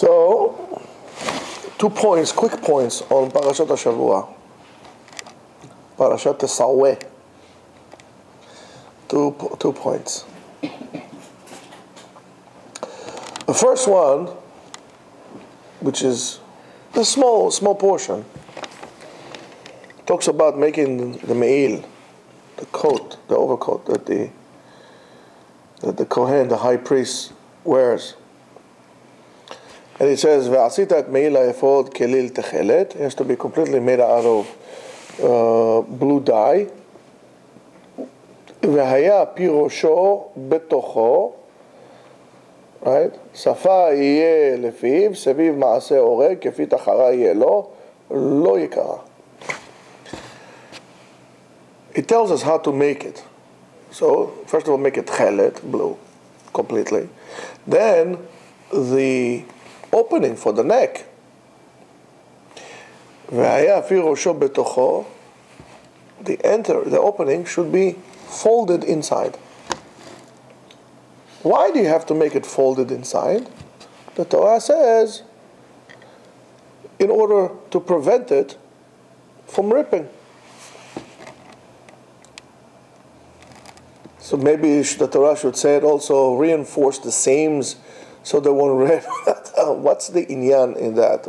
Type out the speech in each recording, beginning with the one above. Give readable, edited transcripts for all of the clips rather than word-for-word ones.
So, 2 points, quick points on Parashat HaShavua. Parashat Tesaweh. 2 points. The first one, which is a small portion, talks about making the me'il, the coat, the overcoat that the Kohen, the high priest, wears. And it says, "Ve'asita et me'il ha'ephod kelil techelet." It has to be completely made out of blue dye. "Ve'haya pi rosho betocho." Right? "Safa yeh lefiv, seviv ma'aseh oreg, kefi tachara yeh lo, lo yikara." It tells us how to make it. So, first of all, make it chelet, blue, completely. Then, the opening for the neck. The opening should be folded inside. Why do you have to make it folded inside? The Torah says, in order to prevent it from ripping. So maybe the Torah should say it also, reinforce the seams so they won't rip. What's the inyan in that?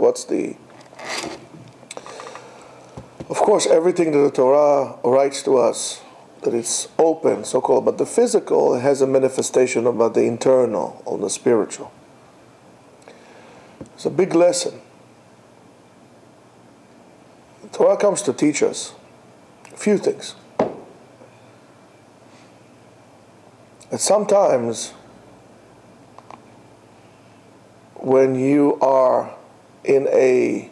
Of course, everything that the Torah writes to us, that it's open, so-called, but the physical has a manifestation about the internal or the spiritual. It's a big lesson. The Torah comes to teach us a few things. And sometimes, when you are in a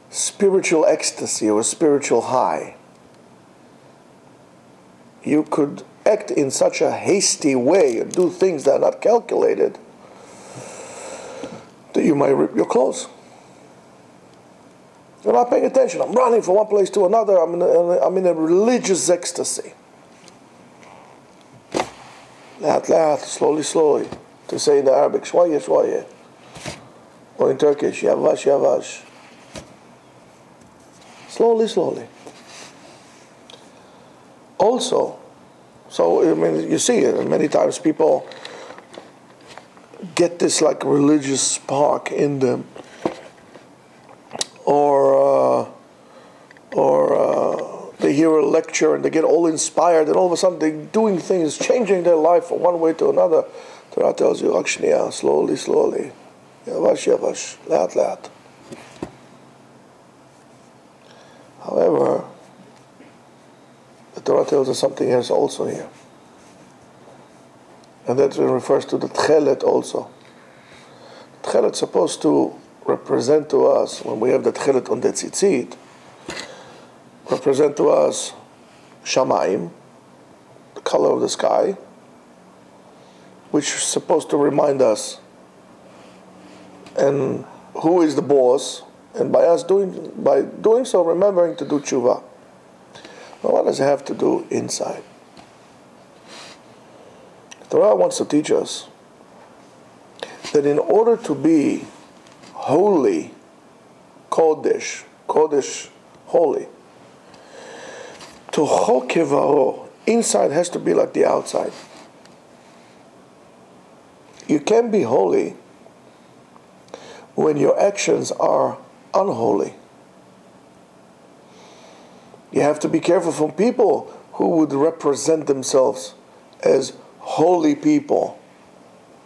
spiritual ecstasy or a spiritual high, you could act in such a hasty way and do things that are not calculated that you might rip your clothes. You're not paying attention. I'm running from one place to another. I'm in a religious ecstasy. Lahat, slowly. To say in the Arabic, shwaya. Or in Turkish, yavash. Slowly. Also, you see it, many times people get this like religious spark in them, or they hear a lecture and they get all inspired, and all of a sudden they're doing things, changing their life from one way to another. Torah tells you, slowly. Yavash, lahat. However, the Torah tells us something else also here. And that refers to the tchelet also. Tchelet is supposed to represent to us, when we have the tchelet on the tzitzit, represent to us shamayim, the color of the sky, which is supposed to remind us and who is the boss, and by doing so, remembering to do tshuva. Now, what does it have to do inside? The Torah wants to teach us that in order to be holy, kodesh, holy, tocho kevaro, inside has to be like the outside. You can be holy when your actions are unholy. You have to be careful from people who would represent themselves as holy people,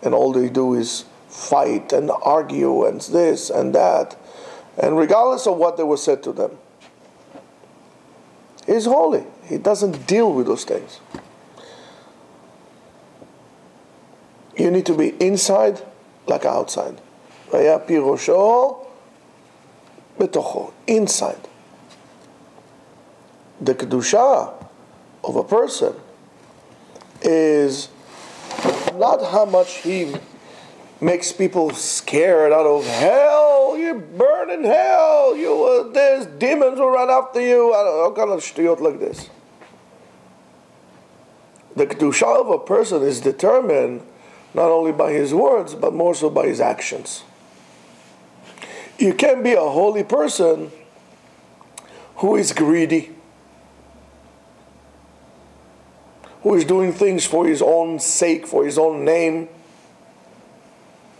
and all they do is fight and argue and this and that, and regardless of what they were said to them, he's holy. He doesn't deal with those things. You need to be inside like outside. Vaya pi rosho betocho, inside. The kedusha of a person is not how much he makes people scared out of hell. You burn in hell. There's demons will run after you. All kind of shtuyot like this. The kedusha of a person is determined not only by his words, but more so by his actions. You can be a holy person who is greedy, who is doing things for his own sake, for his own name.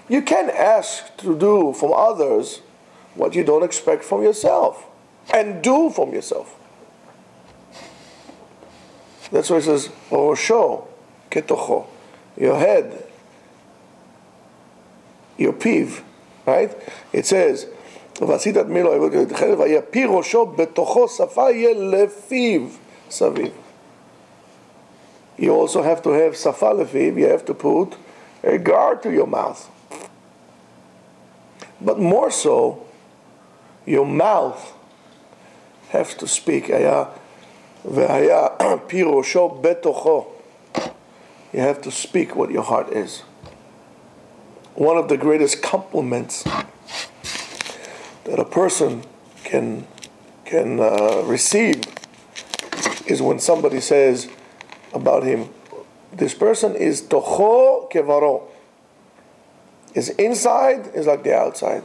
You can't ask to do from others what you don't expect from yourself and do from yourself. That's why it says, Rosho ketocho, your head, your peeve, right? It says, ועשית מילו, ויפי ראשו בתוכו שפה יהיה לפיו סביב. You also have to have שפה לפיו, you have to put a guard to your mouth. But more so, your mouth has to speak. והיה פי ראשו בתוכו. You have to speak what your heart is. One of the greatest compliments that a person can receive is when somebody says about him, this person is tocho kevaro. His inside is like the outside.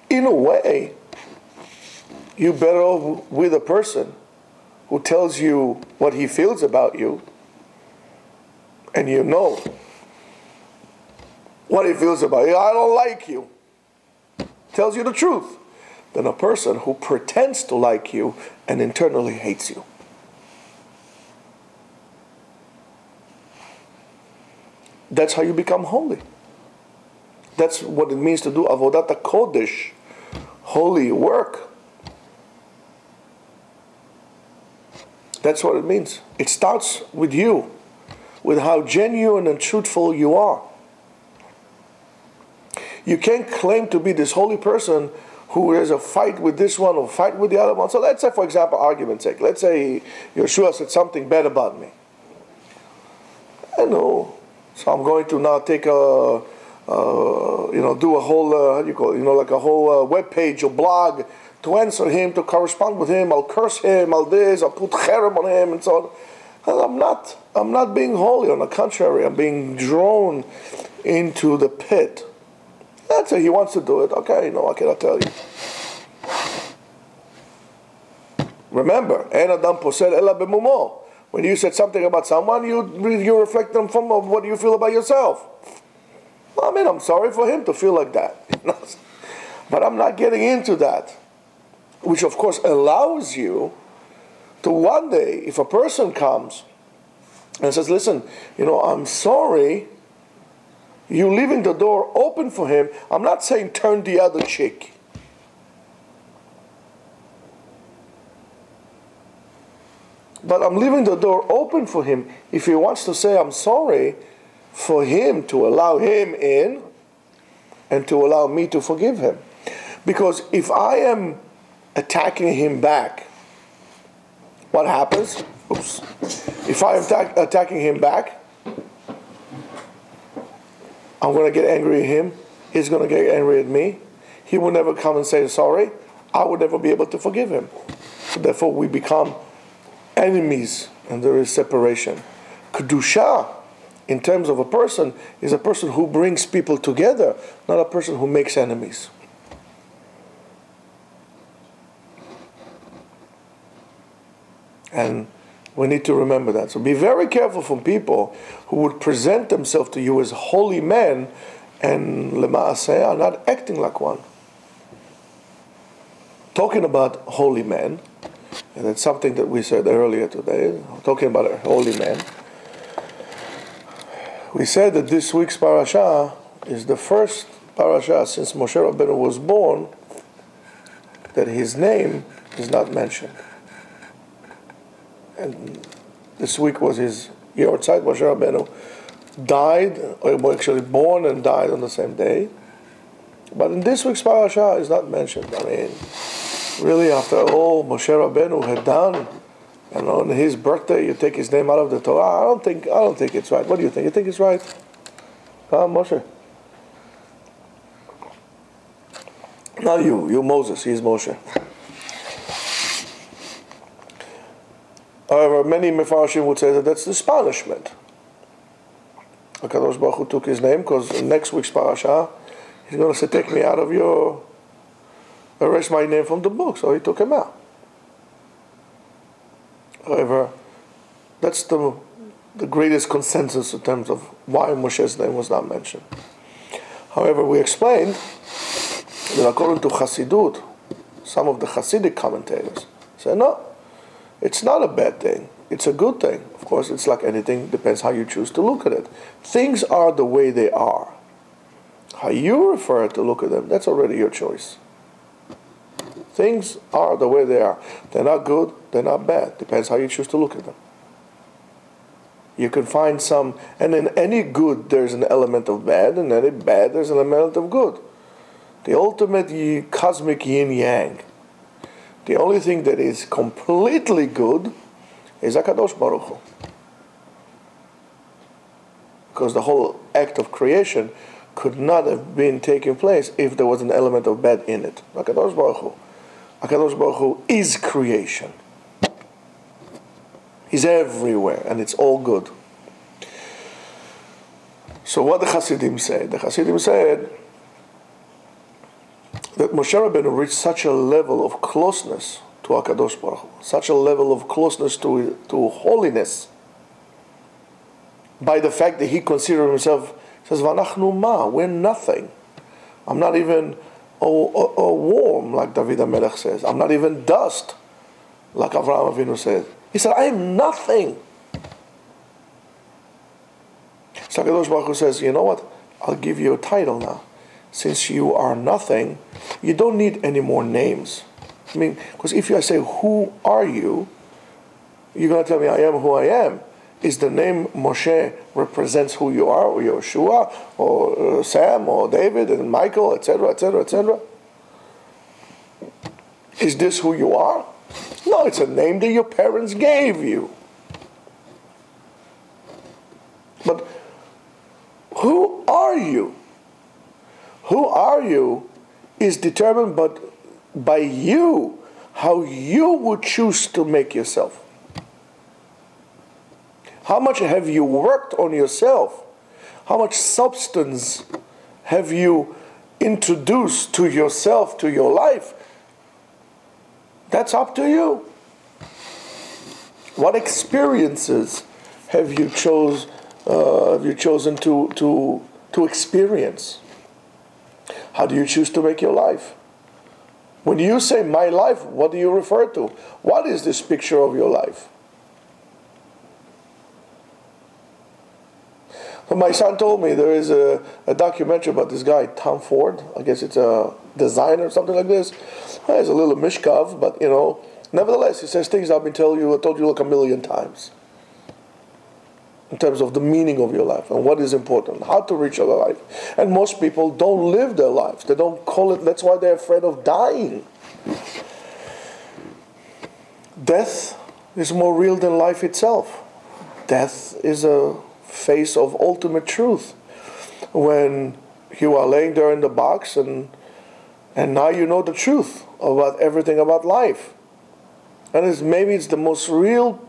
In a way, you're better off with a person who tells you what he feels about you, and you know what he feels about you. I don't like you. Tells you the truth. Than a person who pretends to like you and internally hates you. That's how you become holy. That's what it means to do avodat kodesh, holy work. That's what it means. It starts with you, with how genuine and truthful you are. You can't claim to be this holy person who has a fight with this one or fight with the other one. So let's say, for example, argument's sake, let's say Yeshua said something bad about me. I know. So I'm going to now take do a whole, how do you call it, like a whole web page or blog to answer him, to correspond with him. I'll curse him, I'll put cherem on him and so on. I'm not being holy. On the contrary, I'm being drawn into the pit. That's how he wants to do it. Okay, I cannot tell you. Remember, En Adam posel ela bemumo. When you said something about someone, you reflect them from what you feel about yourself. Well, I'm sorry for him to feel like that. But I'm not getting into that. Which, of course, allows you to one day, if a person comes and says, listen, I'm sorry, you're leaving the door open for him. I'm not saying turn the other cheek. But I'm leaving the door open for him. If he wants to say I'm sorry, for him to allow him in and to allow me to forgive him. Because if I am attacking him back, what happens? Oops. If I am attacking him back, I'm going to get angry at him. He's going to get angry at me. He will never come and say sorry. I will never be able to forgive him. So therefore, we become enemies, and there is separation. Kedusha, in terms of a person, is a person who brings people together, not a person who makes enemies. And we need to remember that. So be very careful from people who would present themselves to you as holy men and lema'aseh are not acting like one. Talking about holy men, and it's something that we said earlier today, talking about a holy man. We said that this week's parasha is the first parasha since Moshe Rabbeinu was born that his name is not mentioned. And this week was his Yortzeit. Moshe Rabbeinu died, or actually born and died on the same day. But in this week's parasha is not mentioned. I mean, really, after all Moshe Rabbeinu had done, and on his birthday you take his name out of the Torah, I don't think it's right. What do you think? You think it's right? Moshe? Not you Moses, he's Moshe. However, many Mefarshim would say that that's this punishment. HaKadosh Baruch Hu took his name because in next week's parasha, he's going to say, take me out of your, erase my name from the book. So he took him out. However, that's the greatest consensus in terms of why Moshe's name was not mentioned. However, we explained that according to Chassidut, some of the Hasidic commentators say, no, it's not a bad thing. It's a good thing. Of course, it's like anything, depends how you choose to look at it. Things are the way they are. How you refer to look at them, that's already your choice. Things are the way they are. They're not good, they're not bad. Depends how you choose to look at them. You can find some, and in any good there's an element of bad, and in any bad there's an element of good. The ultimate cosmic yin-yang. The only thing that is completely good is HaKadosh Baruch Hu. Because the whole act of creation could not have been taking place if there was an element of bad in it. HaKadosh Baruch Hu. HaKadosh Baruch Hu is creation. He's everywhere, and it's all good. So what the Hasidim said? The Hasidim said that Moshe Rabbeinu reached such a level of closeness to HaKadosh Baruch Hu, such a level of closeness to holiness, by the fact that he considered himself, he says, V'anachnu ma, we're nothing. I'm not even a worm, like David HaMelech says. I'm not even dust, like Avraham Avinu said. He said, I am nothing. So HaKadosh Baruch Hu says, you know what? I'll give you a title now. Since you are nothing, you don't need any more names. I mean, because if you say, who are you? You're going to tell me, I am who I am. Is the name Moshe represents who you are, or Yeshua, or Sam, or David, and Michael, etc., etc., etc.? Is this who you are? No, it's a name that your parents gave you. But who are you? Who are you is determined by you, how you would choose to make yourself. How much have you worked on yourself? How much substance have you introduced to yourself, to your life? That's up to you. What experiences have you chosen to experience? How do you choose to make your life? When you say my life, what do you refer to? What is this picture of your life? Well, my son told me there is a documentary about this guy, Tom Ford. I guess it's a designer or something like this. He's a little mishkav, but nevertheless, he says things I've told you like a million times. In terms of the meaning of your life and what is important, how to reach your life. And most people don't live their lives. They don't call it, that's why they're afraid of dying. Death is more real than life itself. Death is a face of ultimate truth. When you are laying there in the box and now you know the truth about everything about life. And maybe it's the most real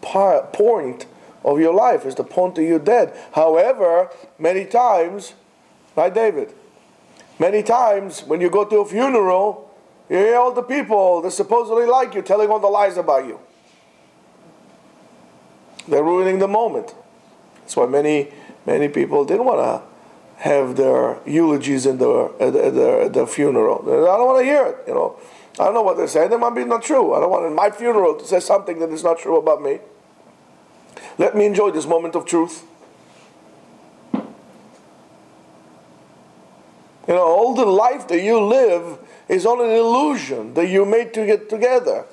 point of your life, is the point that you're dead. However, many times, right, David? Many times when you go to a funeral, you hear all the people that supposedly like you telling all the lies about you. They're ruining the moment. That's why many people didn't want to have their eulogies in their funeral. I don't want to hear it. I don't know what they're saying. That might be not true. I don't want in my funeral to say something that is not true about me. Let me enjoy this moment of truth. All the life that you live is only an illusion that you made to get together.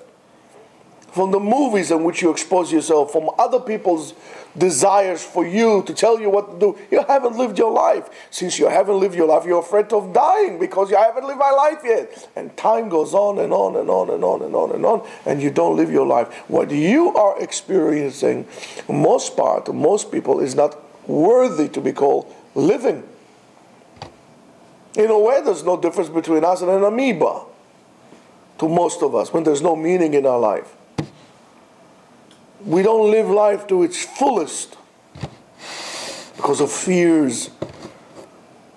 From the movies in which you expose yourself, from other people's desires for you to tell you what to do. You haven't lived your life. Since you haven't lived your life, you're afraid of dying because you haven't lived my life yet. And time goes on and on and on and on and on and on, and you don't live your life. What you are experiencing, most people, is not worthy to be called living. In a way, there's no difference between us and an amoeba to most of us when there's no meaning in our life. We don't live life to its fullest because of fears.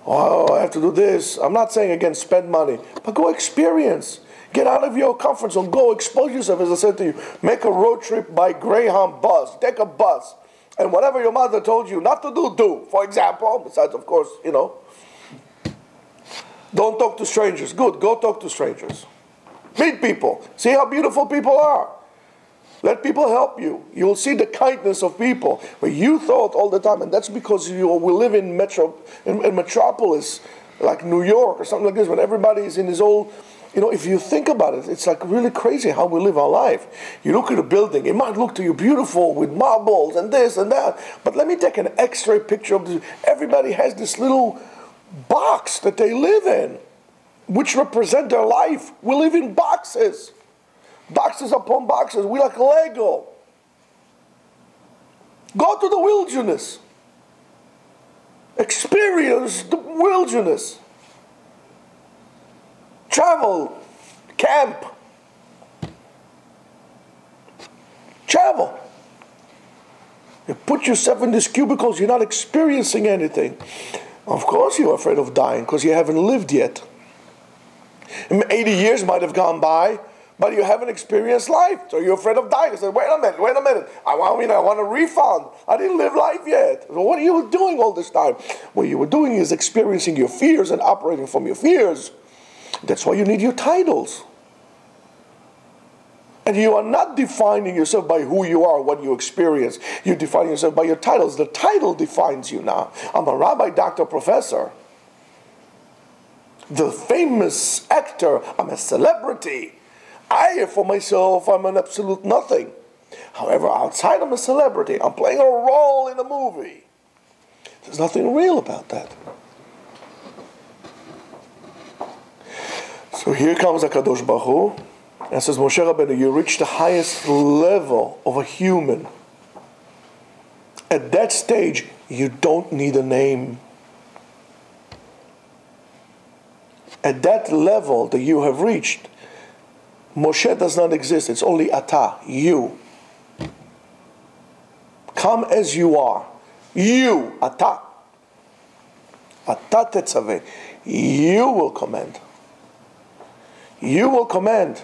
Oh, I have to do this. I'm not saying, again, spend money, but go experience. Get out of your comfort zone. Go expose yourself, as I said to you. Make a road trip by Greyhound bus. Take a bus. And whatever your mother told you not to do, do. For example, besides, of course, don't talk to strangers. Good, go talk to strangers. Meet people. See how beautiful people are. Let people help you. You'll see the kindness of people. Where you thought all the time, and that's because we live in metropolis, like New York or something like this, when everybody is in his own, if you think about it, it's like really crazy how we live our life. You look at a building, it might look to you beautiful with marbles and this and that, but let me take an X-ray picture of this. Everybody has this little box that they live in, which represent their life. We live in boxes. Boxes upon boxes. We like Lego. Go to the wilderness. Experience the wilderness. Travel. Camp. Travel. You put yourself in these cubicles, you're not experiencing anything. Of course you're afraid of dying because you haven't lived yet. 80 years might have gone by, but you haven't experienced life, so you're afraid of dying. You say, wait a minute, I want a refund. I didn't live life yet. So what are you doing all this time? What you were doing is experiencing your fears and operating from your fears. That's why you need your titles. And you are not defining yourself by who you are, what you experience. You're defining yourself by your titles. The title defines you now. I'm a rabbi, doctor, professor. The famous actor, I'm a celebrity. For myself, I'm an absolute nothing. However, outside I'm a celebrity. I'm playing a role in a movie. There's nothing real about that. So here comes HaKadosh Baruch Hu, and says, Moshe Rabbeinu, you reach the highest level of a human. At that stage, you don't need a name. At that level that you have reached, Moshe does not exist. It's only Ata, you. Come as you are. You, Ata. Ata tetzaveh. You will command. You will command.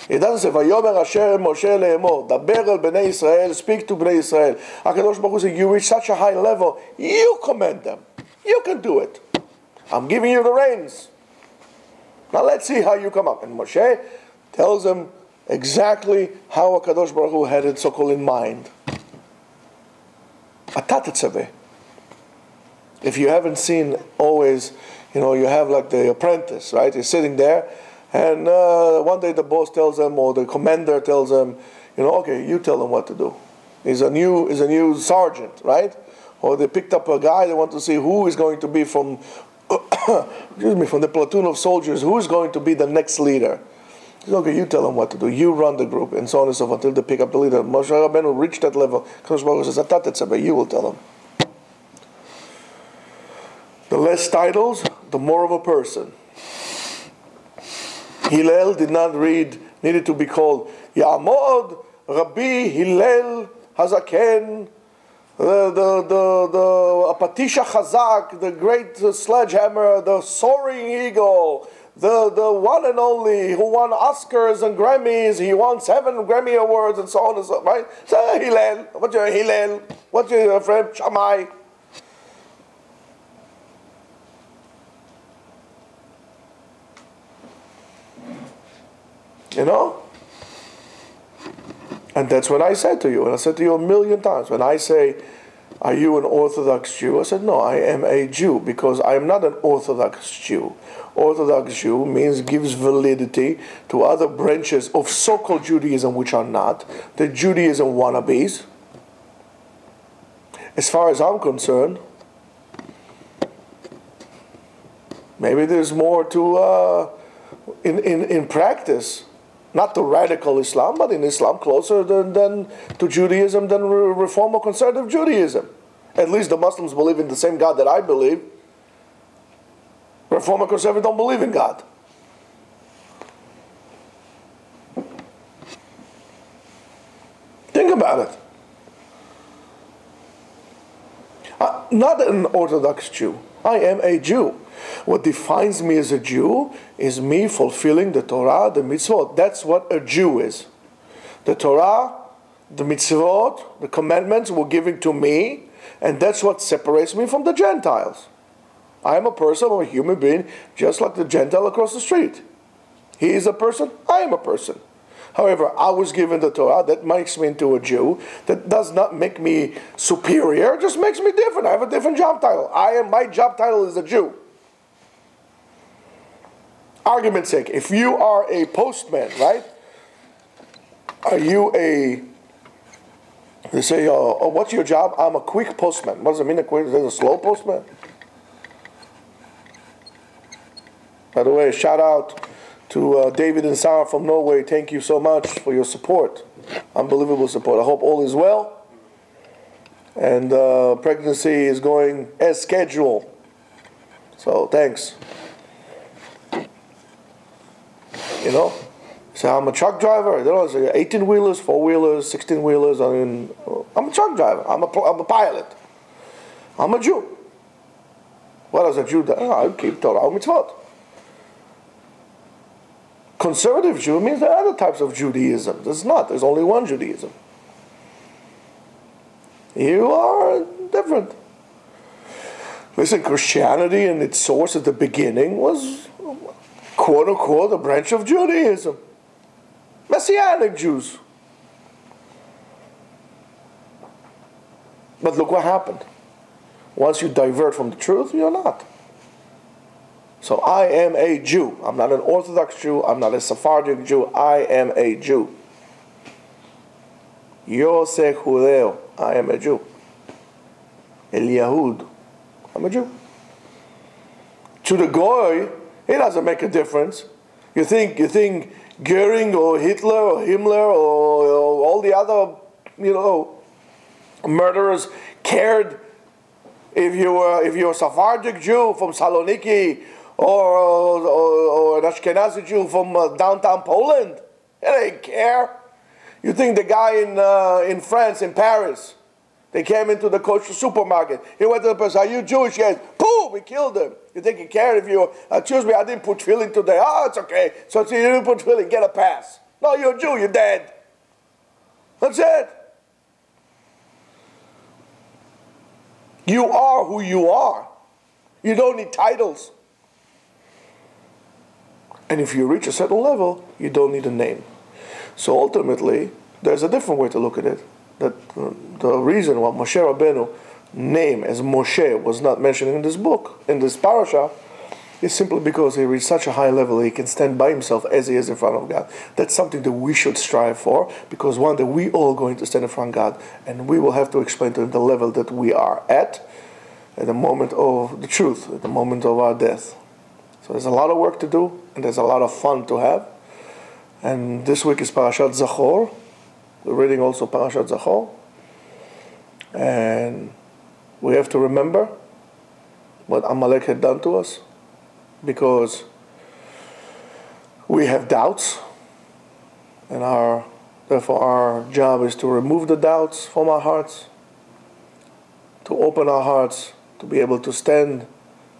It doesn't say, Vayomer Hashem Moshe le'emor, daber el bnei Israel, speak to bnei Israel. HaKadosh Baruch Hu said, you reach such a high level, you command them. You can do it. I'm giving you the reins. Now let's see how you come up. And Moshe tells them exactly how HaKadosh Baruch Hu had it so-called in mind. Ata tetzaveh. If you haven't seen always, you have like the apprentice, right? He's sitting there, and one day the boss tells him, or the commander tells him, okay, you tell him what to do. He's a new sergeant, right? Or they picked up a guy, they want to see who is going to be from the platoon of soldiers, who is going to be the next leader. He says, okay, you tell him what to do. You run the group, and so on and so forth, until they pick up the leader. Moshe Rabbeinu reached that level. Kadosh Baruch Hu says, Ata tetzaveh, you will tell him. The less titles, the more of a person. Hillel did not needed to be called Ya'amod Rabbi Hillel Hazaken, the Apatisha Chazak, the great sledgehammer, the soaring eagle, the one and only who won Oscars and Grammys. He won 7 Grammy Awards and so on and so on, right? So Hillel, what's your Hillel? What's your friend Shammai? And that's what I said to you. And I said to you a million times. When I say, are you an Orthodox Jew? I said, no, I am a Jew, because I am not an Orthodox Jew. Orthodox Jew gives validity to other branches of so-called Judaism which are not. The Judaism wannabes. As far as I'm concerned, maybe there's more to, in practice, not to radical Islam, but in Islam closer than to Judaism than Reform or Conservative Judaism. At least the Muslims believe in the same God that I believe. Reform or Conservative don't believe in God. Think about it. not an Orthodox Jew. I am a Jew. What defines me as a Jew is me fulfilling the Torah, the mitzvot. That's what a Jew is. The Torah, the mitzvot, the commandments were given to me, and that's what separates me from the Gentiles. I am a person, I'm a human being, just like the Gentile across the street. He is a person, I am a person. However, I was given the Torah, that makes me into a Jew. That does not make me superior, it just makes me different. I have a different job title. My job title is a Jew. Argument's sake, if you are a postman, right? Are you they say, oh, what's your job? I'm a quick postman. What does it mean, a quick? Is it a slow postman? By the way, shout out to David and Sarah from Norway. Thank you so much for your support. Unbelievable support. I hope all is well. And pregnancy is going as scheduled. So thanks. You know? So I'm a truck driver. You know, 18-wheelers, 4-wheelers, 16-wheelers. I mean, I'm a truck driver. I'm a pilot. I'm a Jew. What does a Jew do? I keep Torah mitzvot. Conservative Jew means there are other types of Judaism. There's not. There's only one Judaism. You are different. Listen, Christianity in its source at the beginning was, quote-unquote, a branch of Judaism. Messianic Jews. But look what happened. Once you divert from the truth, you're not. So I am a Jew. I'm not an Orthodox Jew. I'm not a Sephardic Jew. I am a Jew. Yo se judeo. I am a Jew. El Yahud. I'm a Jew. To the Goy, it doesn't make a difference. You think Goering or Hitler or Himmler or all the other, murderers cared if you're a Sephardic Jew from Saloniki or an Ashkenazi Jew from downtown Poland? They didn't care. You think the guy in France, in Paris, they came into the kosher supermarket. He went to the person, are you Jewish? Yes. Boom, we killed him. You think he cared if you, excuse me, I didn't put tefillin today. Oh, it's okay. So you didn't put tefillin, get a pass. No, you're a Jew, you're dead. That's it. You are who you are. You don't need titles. And if you reach a certain level, you don't need a name. So ultimately, there's a different way to look at it. That the reason why Moshe Rabbeinu name as Moshe was not mentioned in this book, in this parasha, is simply because he reached such a high level that he can stand by himself as he is in front of God. That's something that we should strive for, because one day we all going to stand in front of God, and we will have to explain to him the level that we are at the moment of the truth, at the moment of our death. So there's a lot of work to do, and there's a lot of fun to have. And this week is Parashat Zachor. We're reading also Parashat Zachor. And we have to remember what Amalek had done to us, because we have doubts, and therefore our job is to remove the doubts from our hearts, to open our hearts, to be able to stand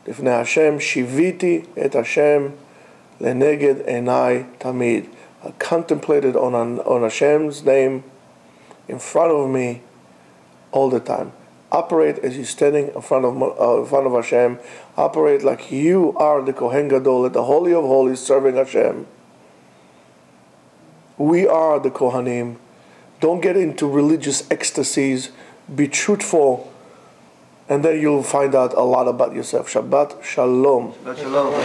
Lifnei Hashem, Shiviti et Hashem leneged enai tamid. I contemplated on Hashem's name in front of me all the time. Operate as you're standing in front of Hashem. Operate like you are the Kohen Gadol at the Holy of Holies serving Hashem. We are the Kohanim. Don't get into religious ecstasies. Be truthful, and then you'll find out a lot about yourself. Shabbat Shalom. Shabbat Shalom.